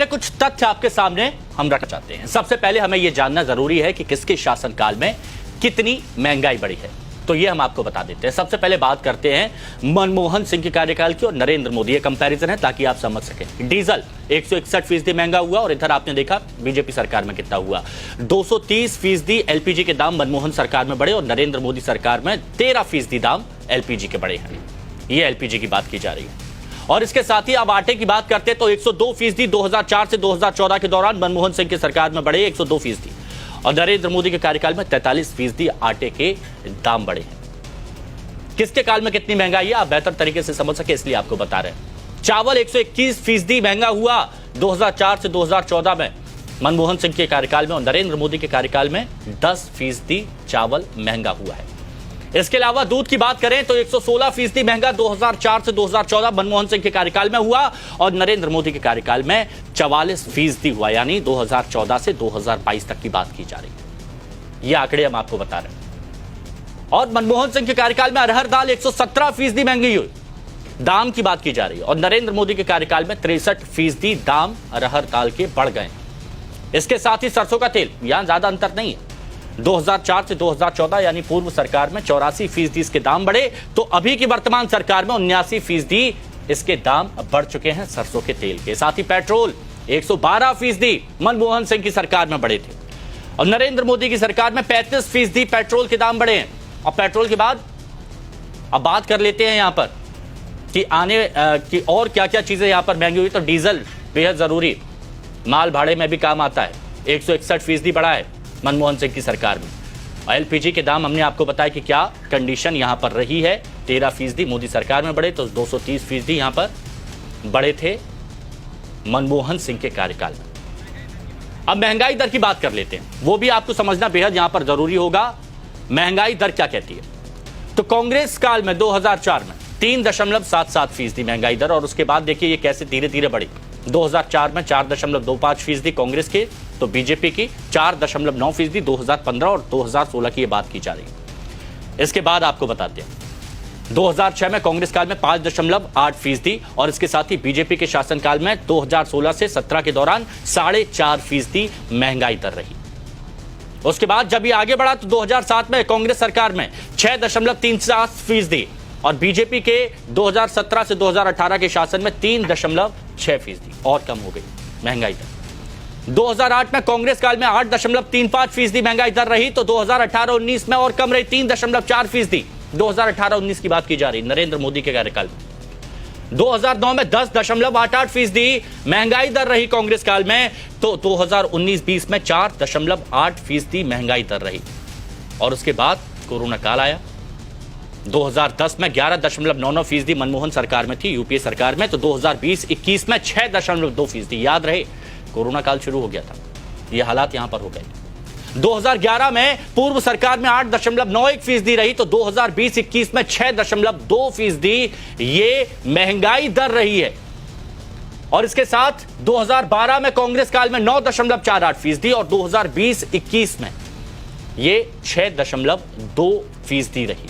कुछ तथ्य आपके सामने हम रखना चाहते हैं। सबसे पहले हमें यह जानना जरूरी है कि किसके शासनकाल में कितनी महंगाई बढ़ी है, तो ये हम आपको बता देते हैं। सबसे पहले बात करते हैं मनमोहन सिंह के कार्यकाल की और नरेंद्र मोदी। ये कंपैरिजन है ताकि आप समझ सकें। डीजल 161% महंगा हुआ और इधर आपने देखा बीजेपी सरकार में कितना हुआ। 230% एलपीजी के दाम मनमोहन सरकार में बढ़े और नरेंद्र मोदी सरकार में 13% दाम एलपीजी के बढ़े हैं। ये एलपीजी की बात की जा रही है। और इसके साथ ही अब आटे की बात करते हैं तो 102% 2004 से 2014 के दौरान मनमोहन सिंह की सरकार में बढ़े 102%, और नरेंद्र मोदी के कार्यकाल में 43% आटे के दाम बढ़े हैं। किसके काल में कितनी महंगाई है आप बेहतर तरीके से समझ सके इसलिए आपको बता रहे हैं। चावल 121% महंगा हुआ 2004 से 2014 में मनमोहन सिंह के कार्यकाल में, और नरेंद्र मोदी के कार्यकाल में 10% चावल महंगा हुआ है। इसके अलावा दूध की बात करें तो 116% महंगा 2004 से 2014 मनमोहन सिंह के कार्यकाल में हुआ, और नरेंद्र मोदी के कार्यकाल में 44% हुआ, यानी 2014 से 2022 तक की बात की जा रही है। ये आंकड़े हम आपको बता रहे हैं। और मनमोहन सिंह के कार्यकाल में अरहर दाल 117% महंगी हुई, दाम की बात की जा रही है, और नरेंद्र मोदी के कार्यकाल में 63% दाम अरहर दाल के बढ़ गए। इसके साथ ही सरसों का तेल, यहां ज्यादा अंतर नहीं है। 2004 से 2014 यानी पूर्व सरकार में 84% इसके दाम बढ़े, तो अभी की वर्तमान सरकार में 79% इसके दाम बढ़ चुके हैं सरसों के तेल के। साथ ही पेट्रोल 112% मनमोहन सिंह की सरकार में बढ़े थे, और नरेंद्र मोदी की सरकार में 35% पेट्रोल के दाम बढ़े हैं। और पेट्रोल के बाद अब बात कर लेते हैं यहां पर कि आने की और क्या क्या चीजें यहां पर महंगी हुई। तो डीजल बेहद जरूरी, माल भाड़े में भी काम आता है, 161% बढ़ा है मनमोहन सिंह की सरकार में। एलपीजी के दाम हमने आपको बताया कि क्या कंडीशन यहां पर रही है, 13% मोदी सरकार में बढ़े, तो 230% यहां पर बढ़े थे मनमोहन सिंह के कार्यकाल में। अब महंगाई दर की बात कर लेते हैं, वो भी आपको समझना बेहद यहां पर जरूरी होगा। महंगाई दर क्या कहती है? तो कांग्रेस काल में 2004 में 3.77% महंगाई दर, और उसके बाद देखिए ये कैसे धीरे धीरे बढ़ी। 2004 में 4.25% कांग्रेस के, तो बीजेपी की 4.9%, 2015 और 2016 की ये बात की जा रही है। इसके बाद आपको बताते हैं 2006 में कांग्रेस काल में 5.8%, और इसके साथ ही बीजेपी के शासनकाल में 2016 से 17 के दौरान 4.5% महंगाई दर रही। उसके बाद जब ये आगे बढ़ा तो 2007 में कांग्रेस सरकार में 6.37%, और बीजेपी के 2017 से 2018 के शासन में 3.6%, और कम हो गई महंगाई दर। 2008 में कांग्रेस काल में 8.35% महंगाई दर रही, तो 2018-19 में और कम रही, 3.4%। 2018-19 की बात की जा रही नरेंद्र मोदी के कार्यकाल में। 2009 में 10.88% महंगाई दर रही कांग्रेस काल में, तो 2019-20 में 4.8% महंगाई दर रही। और उसके बाद कोरोना काल आया। 2010 में 11.99% मनमोहन सरकार में थी, यूपीए सरकार में, तो 2020-21 में 6.2%। याद रहे कोरोना काल शुरू हो गया था, ये हालात यहां पर हो गए। 2011 में पूर्व सरकार में 8.91% रही, तो 2020-21 में 6.2% ये महंगाई दर रही है। और इसके साथ 2012 में कांग्रेस काल में 9.48%, और 2020-21 में ये 6.2% रही।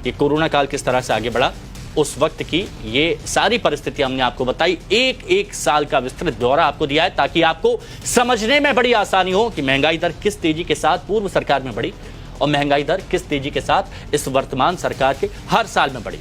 ये कोरोना काल किस तरह से आगे बढ़ा, उस वक्त की ये सारी परिस्थिति हमने आपको बताई। एक साल का विस्तृत ब्यौरा आपको दिया है ताकि आपको समझने में बड़ी आसानी हो कि महंगाई दर किस तेजी के साथ पूर्व सरकार में बढ़ी और महंगाई दर किस तेजी के साथ इस वर्तमान सरकार के हर साल में बढ़ी।